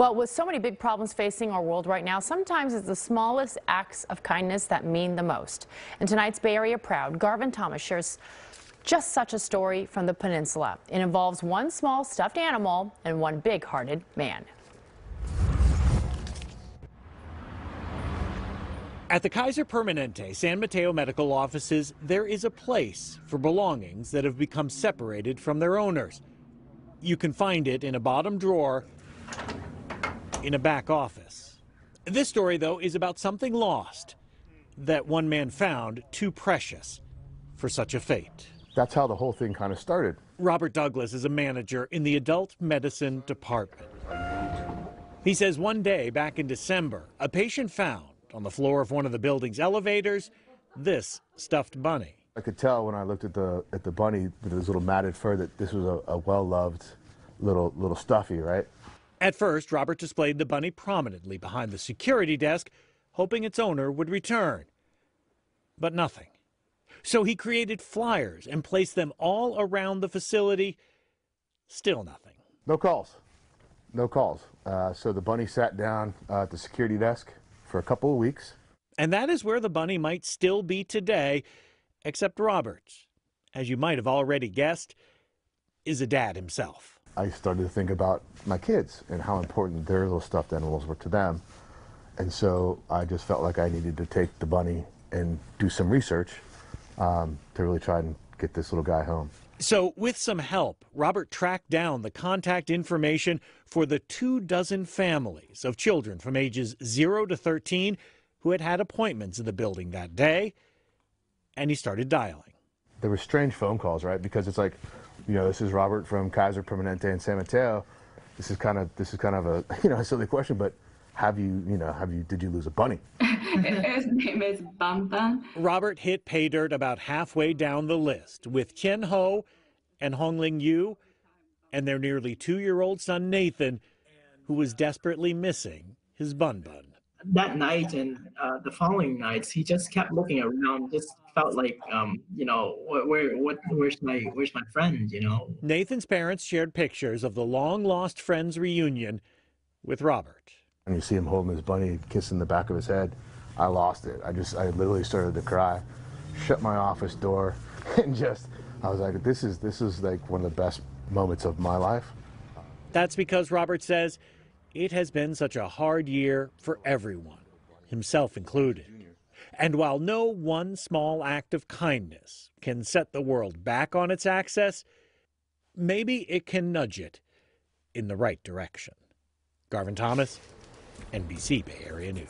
Well, with so many big problems facing our world right now, sometimes it's the smallest acts of kindness that mean the most. In tonight's Bay Area Proud, Garvin Thomas shares just such a story from the peninsula. It involves one small stuffed animal and one big-hearted man. At the Kaiser Permanente San Mateo medical offices, there is a place for belongings that have become separated from their owners. You can find it in a bottom drawer in a back office. This story, though, is about something lost that one man found too precious for such a fate. That's how the whole thing kind of started. Robert Douglas is a manager in the adult medicine department. He says one day back in December, a patient found on the floor of one of the building's elevators this stuffed bunny. I could tell when I looked at the bunny with his little matted fur that this was a well-loved little stuffy, right? At first, Robert displayed the bunny prominently behind the security desk, hoping its owner would return. But nothing. So he created flyers and placed them all around the facility. Still nothing. No calls. No calls. So the bunny sat down at the security desk for a couple of weeks. And that is where the bunny might still be today, except Robert, as you might have already guessed, is a dad himself. I started to think about my kids and how important their little stuffed animals were to them. And so I just felt like I needed to take the bunny and do some research to really try and get this little guy home. So with some help, Robert tracked down the contact information for the 24 families of children from ages 0 to 13 who had had appointments in the building that day, and he started dialing. There were strange phone calls, right? Because it's like, you know, this is Robert from Kaiser Permanente in San Mateo. This is kind of a, a silly question, but did you lose a bunny? His name is Bam Bam. Robert hit pay dirt about halfway down the list with Chen Ho and Hongling Yu and their nearly 2-year-old son Nathan, who was desperately missing his bun. That night and the following nights, he just kept looking around. Just felt like, where's my friend? Nathan's parents shared pictures of the long-lost friends' reunion with Robert. And you see him holding his bunny, kissing the back of his head. I lost it. I literally started to cry, shut my office door, and I was like, this is like one of the best moments of my life. That's because Robert says it has been such a hard year for everyone, himself included. And while no one small act of kindness can set the world back on its axis, maybe it can nudge it in the right direction. Garvin Thomas, NBC Bay Area News.